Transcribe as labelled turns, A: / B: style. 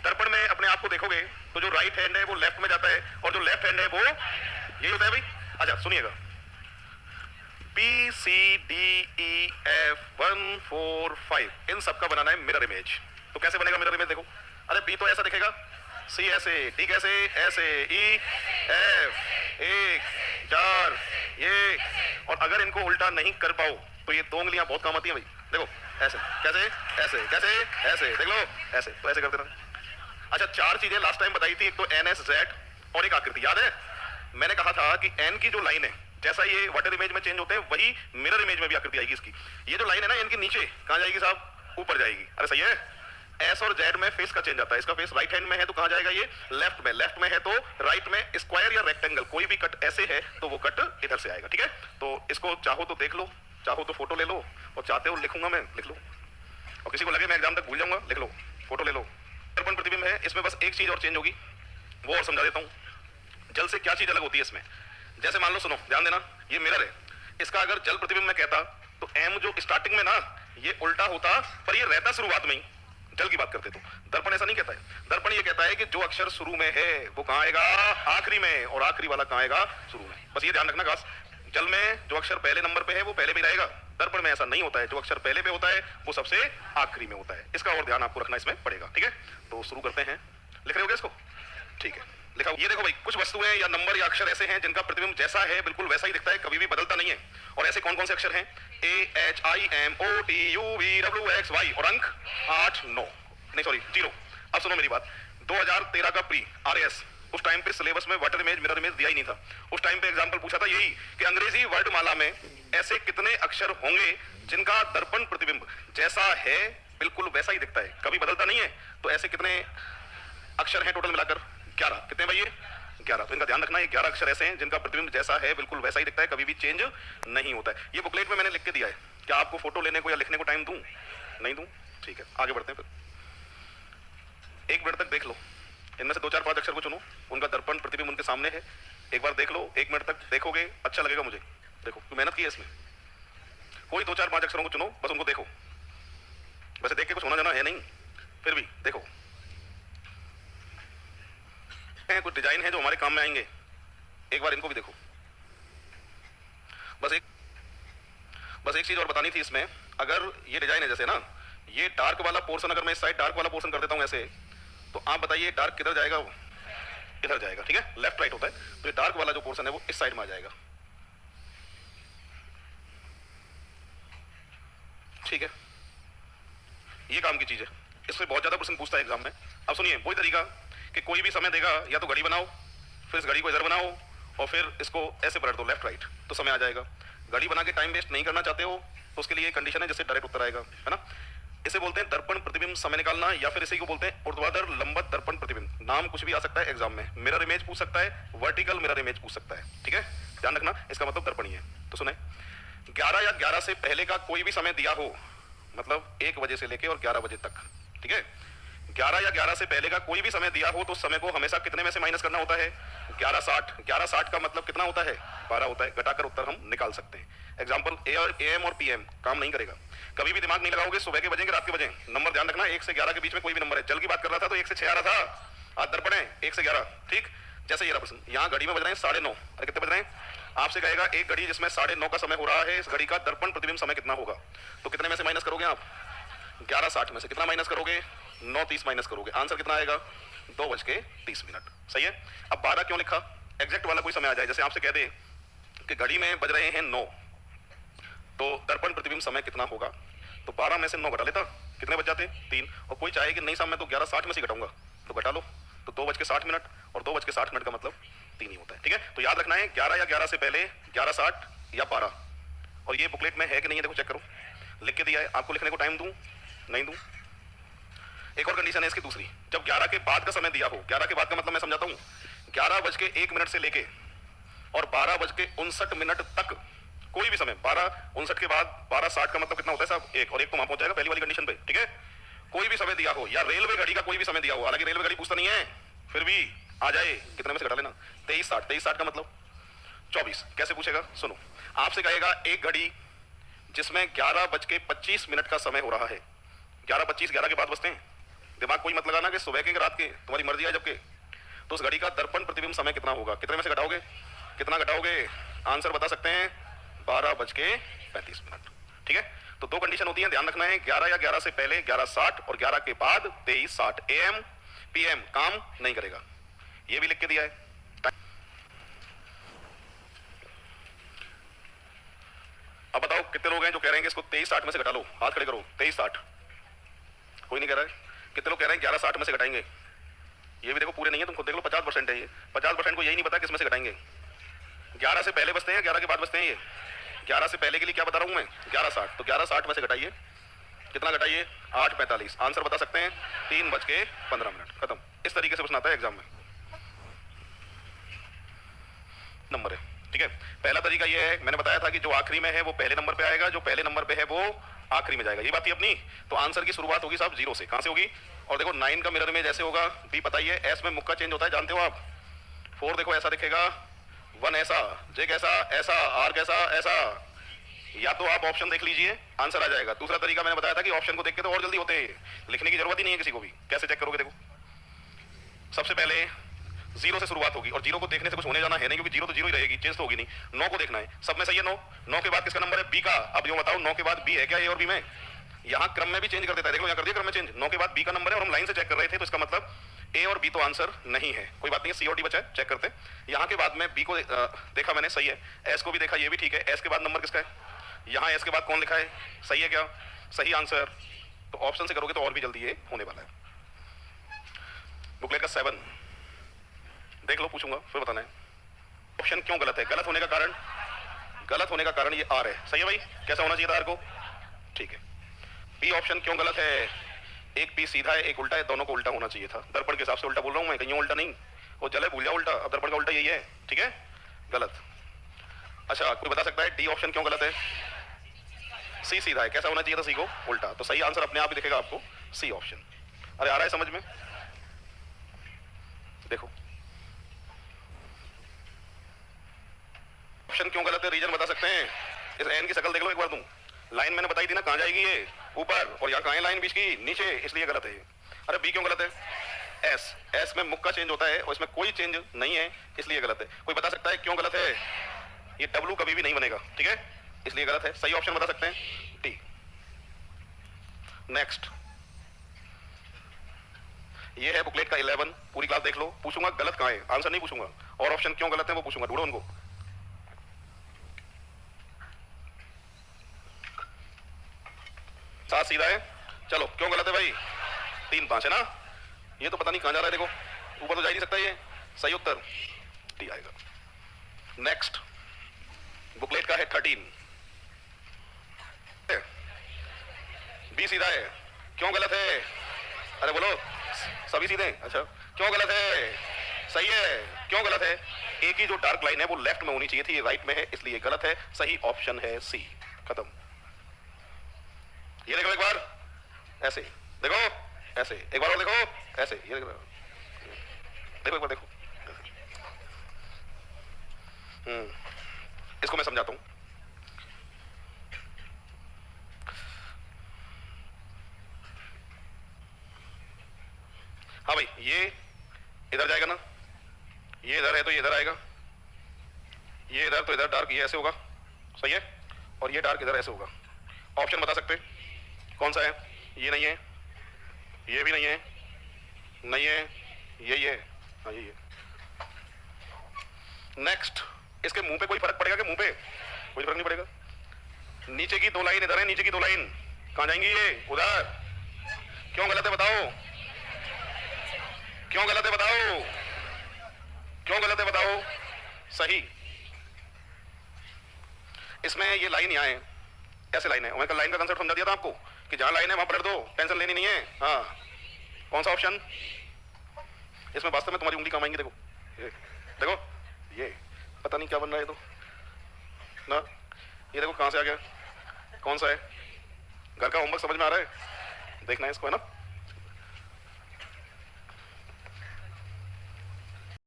A: दर्पण में अपने आप को देखोगे तो जो राइट हैंड है वो लेफ्ट में जाता है और जो लेफ्ट हैंड है वो यही होता है भाई। अच्छा सुनिएगा, P C D E F 1 4 5 इन सबका बनाना है मिरर इमेज। तो कैसे बनेगा मिरर इमेज? देखो, अरे बी तो ऐसा दिखेगा, सी ऐसे, डी कैसे ऐसे, ई एफ 1 4 ये, और अगर इनको उल्टा नहीं कर पाओ तो ये दो उंगलियां बहुत काम आती हैं भाई। देखो ऐसे, कैसे ऐसे, कैसे ऐसे, देख लो ऐसे, तो ऐसे करते रहना। अच्छा, चार चीजें लास्ट टाइम बताई थी, एक तो एन एस जेड और एक आकृति। याद है मैंने कहा था कि एन की जो लाइन है जैसा ये वाटर इमेज में चेंज होते हैं वही मिरर इमेज में भी आकृति आएगी इसकी। ये जो लाइन है ना एन के नीचे कहां जाएगी साहब? ऊपर जाएगी। अरे सही है। एस और जेड में फेस का चेंज आता है, इसका फेस राइट हैंड में है तो कहां जाएगा? ये लेफ्ट में। लेफ्ट में है तो राइट में। स्क्वायर या रेक्टेंगल कोई भी कट ऐसे है तो वो कट इधर से आएगा। ठीक है, तो इसको चाहो तो देख लो, चाहो तो फोटो ले लो, और चाहते हो लिखूंगा मैं, लिख लो, और किसी को लगे मैं एग्जाम तक भूल जाऊंगा, लिख लो, फोटो ले लो। दर्पण प्रतिबिंब है, इसमें बस एक चीज और चेंज होगी, वो और समझा देता हूं। जल से क्या चीज अलग होती है इसमें? जैसे मान लो, सुनो ध्यान देना, ये मिरर है, इसका अगर जल प्रतिबिंब में कहता तो एम जो स्टार्टिंग में ना ये उल्टा होता, पर ये रहता शुरुआत में ही। जल की बात करते तो दर्पण ऐसा नहीं कहता है। दर्पण ये कहता है कि जो अक्षर शुरू में है वो कहां आएगा? आखिरी में, और आखिरी वाला कहां आएगा? शुरू में। बस ये ध्यान रखना खास। जल में जो अक्षर पहले नंबर पे है वो पहले भी रहेगा, दर्पण में ऐसा नहीं होता है, जो अक्षर पहले पे होता है वो सबसे आखिरी में होता है। इसका और ध्यान आपको रखना इसमें पड़ेगा। ठीक है, तो शुरू करते हैं। लिख रहे हो इसको? ठीक है, लिखा। ये देखो भाई, कुछ वस्तुएं या नंबर या अक्षर ऐसे हैं जिनका प्रतिबिंब जैसा है बिल्कुल वैसा ही दिखता है, कभी भी बदलता नहीं है। और ऐसे कौन कौन से अक्षर हैं? A H I M O T U V W X Y, और अंक 8 9 नहीं सॉरी 0। अब सुनो मेरी बात, 2013 का प्री आरएस, उस टाइम पे सिलेबस में वाटर इमेज मिरर इमेज दिया ही नहीं था। उस टाइम पे एग्जांपल पूछा था यही कि अंग्रेजी वर्णमाला में ऐसे कितने अक्षर होंगे जिनका दर्पण प्रतिबिंब जैसा है बिल्कुल वैसा ही दिखता है, कभी बदलता नहीं है। तो ऐसे कितने अक्षर हैं टोटल मिलाकर? 11। कितने भाई? 11। तो इनका ध्यान रखना, ये 11 अक्षर ऐसे हैं जिनका प्रतिबिंब जैसा है बिल्कुल वैसा ही दिखता है, कभी भी चेंज नहीं होता है। ये बुकलेट में मैंने लिख के दिया है। क्या आपको फोटो लेने को या लिखने को टाइम दूं? नहीं दूं? ठीक है, आगे बढ़ते हैं फिर। 1 मिनट तक देख लो, इनमें से 2 4 5 अक्षर को चुनो, उनका दर्पण प्रतिबिंब उनके सामने है। एक बार देख लो, 1 मिनट तक देखोगे, अच्छा लगेगा मुझे। देखो तो मेहनत की है इसमें। कोई 2 4 5 अक्षरों को चुनो, बस उनको देखो। वैसे देख के कुछ होना जाना है नहीं, फिर भी देखो। कुछ डिजाइन है जो हमारे काम में आएंगे, एक बार इनको भी देखो। बस एक चीज और बतानी थी इसमें। अगर ये डिजाइन है जैसे ना, ये डार्क वाला पोर्शन अगर मैं इस साइड डार्क वाला पोर्शन कर देता हूं ऐसे, तो आप बताइए डार्क किधर जाएगा? वो इधर जाएगा। ठीक है, लेफ्ट राइट होता है, तो ये डार्क वाला जो पोर्शन है वो इस साइड में आ जाएगा। ठीक है, ये काम की चीज है, इससे बहुत ज्यादा क्वेश्चन पूछता है एग्जाम में। अब सुनिए, वही तरीका कि कोई भी समय देगा, या तो घड़ी बनाओ, फिर इस घड़ी को इधर बनाओ, और फिर इसको ऐसे पलट दो लेफ्ट राइट, तो समय आ जाएगा। घड़ी बना के टाइम वेस्ट नहीं करना चाहते हो तो उसके लिए कंडीशन है जिससे डायरेक्ट उत्तर आएगा, है ना। इसे बोलते हैं दर्पण प्रतिबिंब समय निकालना, या फिर इसे को बोलते हैं ऊर्ध्वाधर लंबवत दर्पण प्रतिबिंब। नाम कुछ भी आ सकता है एग्जाम में, मिरर इमेज पूछ सकता है, वर्टिकल मिरर इमेज पूछ सकता है। ठीक है, ध्यान रखना, इसका मतलब दर्पण ही है। तो सुने, 11 या 11 से पहले का कोई भी समय दिया हो, मतलब 1 बजे से लेके और 11 बजे तक। ठीक है, 11 या 11 से पहले का कोई भी समय दिया हो तो समय को हमेशा कितने में से माइनस करना होता है? 1160। 1160 का मतलब कितना होता है? 12 होता है। घटाकर उत्तर हम निकाल सकते हैं। एग्जांपल एएम और पीएम काम नहीं करेगा, कभी भी दिमाग नहीं लगाओगे, सुबह के बजेंगे रात के बजे। नंबर ध्यान रखना, 1 से 11 के बीच में कोई भी नंबर है। जल की बात कर रहा था तो 1 से 6 आ रहा था, आज दर्पण है 1 से 11। ठीक, जैसे ये रहा प्रश्न, यहाँ घड़ी में बज रहे हैं 9:30। अरे कितने बज रहे हैं? आपसे कहेगा एक घड़ी जिसमें 9:30 का समय हो रहा है, इस घड़ी का दर्पण प्रतिबिंब समय कितना होगा? तो कितने में से माइनस करोगे आप? 1160 में से कितना माइनस करोगे? 9:30 माइनस करोगे। आंसर कितना आएगा? 2:30। सही है। अब 12 क्यों लिखा? एग्जैक्ट वाला कोई समय आ जाए, जैसे आपसे कह दे कि घड़ी में बज रहे हैं 9, तो दर्पण प्रतिबिंब समय कितना होगा? तो 12 में से 9 घटा लेता, कितने बच जाते? 3। और कोई चाहे कि नहीं साहब मैं तो 11:60 में से घटाऊंगा, तो घटा लो, तो 2:60 और 2:60 का मतलब 3 ही होता है। ठीक है, तो याद रखना है 11 या 11 से पहले 11:60 या 12। और ये बुकलेट में है कि नहीं है देखो, चेक करो, लिख के दिया है। आपको लिखने को टाइम दूं? नहीं दूं? एक और कंडीशन है इसकी दूसरी, जब 11 के बाद का समय दिया हो, 11 के बाद का मतलब मैं समझाता हूं, 11:01 से लेके और 12:59 तक कोई भी समय, 12:59 के बाद 12:60 का मतलब कितना होता है साहब? 1, और 1 तो वहां पहुंच जाएगा पहली वाली कंडीशन पे। ठीक है, कोई भी समय दिया हो, या रेलवे घड़ी का कोई भी समय दिया हो, हालांकि रेलवे घड़ी पूछता नहीं है, फिर भी आ जाए, कितने में से घटा लेना? 23:60। 23:60 का मतलब 24। कैसे पूछेगा? सुनो, आपसे कहेगा एक घड़ी जिसमें 11:25 का समय हो रहा है। 11:25 11 के बाद बजते हैं, दिमाग कोई मत लगाना कि सुबह के रात के, तुम्हारी मर्जी है जब के। तो उस घड़ी का दर्पण प्रतिबिंब समय कितना होगा, कितने में से घटाओगे, कितना घटाओगे? आंसर बता सकते हैं 12:35। ठीक है, तो दो कंडीशन होती है, ध्यान रखना है। 11 या 11 से पहले 11:60 और 11 के बाद 23:60 AM PM काम नहीं करेगा, ये भी लिख के दिया है। अब बताओ कितने लोग हैं जो कह रहे हैं कि इसको 23:60 में से घटा लो, हाथ खड़े करो। 23:60 कोई नहीं कह रहा है। कितने लोग कह रहे हैं 11:60 में से घटाएंगे? ये भी देखो पूरे नहीं है, तुम खुद देख लो, 50% है ये। 50% को यही नहीं पता किसमें से घटाएंगे। 11 से पहले बचते हैं, 11 के बाद बचते हैं ये। 11 से पहले के लिए क्या बता रहा हूं मैं, 11:60, तो 11:60 में से घटाइए, कितना घटाइए? 8:45। आंसर बता सकते हैं 3:15। खत्म। इस तरीके से पूछना आता है एग्जाम में, नंबर है। ठीक है, पहला तरीका ये है, मैंने बताया था कि जो आखिरी में है वो पहले नंबर पे आएगा, जो पहले नंबर पे है वो आखिरी में जाएगा, ये बात थी अपनी। तो आंसर की शुरुआत होगी साहब 0 से। कहां से होगी? और देखो 9 का मिरर में जैसे होगा, बी बताइए, एस में मुक्का चेंज होता है, जानते हो आप। 4 देखो ऐसा दिखेगा, 1 ऐसा, जे कैसा ऐसा, आर कैसा ऐसा। या तो आप ऑप्शन देख लीजिए, आंसर आ जाएगा। दूसरा तरीका मैंने बताया था कि ऑप्शन को देख के तो और जल्दी होते हैं, लिखने की जरूरत ही नहीं है किसी को भी। कैसे चेक करोगे? देखो सबसे पहले 0 से शुरुआत होगी, और 0 को देखने से कुछ होने जाना है नहीं, क्योंकि 0 तो 0 ही रहेगी, चेंज तो होगी नहीं। 9 को देखना है, सब में सही है 9। 9 के बाद किसका नंबर है? बी का। अब जो बताओ 9 के बाद बी है क्या ए और बी में? यहाँ क्रम में भी चेंज कर देता है, देख लो, यहाँ कर दिया क्रम में चेंज। 9 के बाद बी का नंबर है और हम लाइन से चेक कर रहे थे, तो इसका मतलब ए और बी तो आंसर नहीं है। कोई बात नहीं है, सी और डी बचा है, चेक करते। यहाँ के बाद में बी को देखा मैंने, सही है। एस को भी देखा, ये भी ठीक है। एस के बाद नंबर किसका है? यहाँ एस के बाद कौन लिखा है? सही है क्या? सही आंसर। तो ऑप्शन से करोगे तो और भी जल्दी ये होने वाला है। बुकलेट का 7 देख लो, पूछूंगा फिर बताना है। ऑप्शन क्यों गलत है? गलत होने का कारण, गलत होने का कारण ये आर है। सही है भाई, कैसा होना चाहिए था आर को? ठीक है। बी ऑप्शन क्यों गलत है? एक पी सीधा है, एक उल्टा है, दोनों को उल्टा होना चाहिए था। दर्पण के हिसाब से उल्टा बोल रहा हूं मैं, कहीं उल्टा नहीं, वो जले भूल जाओ उल्टा। अब दर्पण का उल्टा यही है, ठीक है, गलत। अच्छा, कोई बता सकता है डी ऑप्शन क्यों गलत है? सी सीधा है, कैसा होना चाहिए था? सी को उल्टा। तो सही आंसर अपने आप ही दिखेगा आपको, सी ऑप्शन। अरे आ रहा है समझ में? देखो ऑप्शन क्यों गलत है, रीजन बता सकते हैं? इस एन की शक्ल देख लो एक बार तुम। लाइन मैंने बताई थी ना, कहां जाएगी ये? ऊपर। और यहाँ कहां है लाइन बीच की? नीचे, इसलिए गलत है ये। अरे बी क्यों गलत है? एस, एस में मुक्का चेंज होता है और इसमें कोई चेंज नहीं है, इसलिए गलत है। कोई बता सकता है क्यों गलत है? ये डब्ल्यू कभी भी नहीं बनेगा, ठीक है, इसलिए गलत है। सही ऑप्शन बता सकते हैं? डी। नेक्स्ट, ये है बुकलेट का 11, पूरी क्लास देख लो। पूछूंगा गलत कहां है, आंसर नहीं पूछूंगा, और ऑप्शन क्यों गलत है वो पूछूंगा, ढूंढो उनको। सात सीधा है, चलो क्यों गलत है भाई? 3 5 है ना, ये तो पता नहीं कहां जा रहा है, देखो ऊपर तो जा ही नहीं सकता ये। सही उत्तर डी आएगा। नेक्स्ट, बुकलेट का है 13, बी सीधा है, क्यों गलत है? अरे बोलो, सभी सीधे? अच्छा, क्यों गलत है? सही है, क्यों गलत है? ए की जो डार्क लाइन है वो लेफ्ट में होनी चाहिए थी, ये राइट में है, इसलिए गलत है। सही ऑप्शन है सी, खत्म। ये देखो एक बार, ऐसे देखो, ऐसे एक बार और देखो, ऐसे, ये देखो एक बार, देखो। इसको मैं समझाता हूं। हाँ भाई, ये इधर जाएगा ना, ये इधर है तो ये इधर आएगा, ये इधर तो इधर डार्क, ये ऐसे होगा, सही है, और ये डार्क इधर ऐसे होगा। ऑप्शन बता सकते कौन सा है? ये नहीं है, ये भी नहीं है, नहीं है, यही है, हाँ यही है। नेक्स्ट, इसके मुंह पे कोई फर्क पड़ेगा कि मुंह पे? कोई फर्क नहीं पड़ेगा। नीचे की 2 लाइन इधर है, नीचे की 2 लाइन कहां जाएंगी? ये उधर। क्यों गलत है बताओ? क्यों गलत है बताओ? क्यों गलत है बताओ? सही। इसमें ये लाइन यहां है, ऐसे लाइन है, मैं कल लाइन का कंसेप्ट समझा दिया था आपको कि जहां लाइन है वहां पलट दो, टेंशन लेनी नहीं है। हाँ, कौन सा ऑप्शन? इसमें वास्तव में तुम्हारी उंगली काम आएंगी, देखो देखो, ये पता नहीं क्या बन रहा है तो ना, ये देखो कहां से आ गया, कौन सा है? घर का होमवर्क समझ में आ रहा है? देखना है इसको, है ना।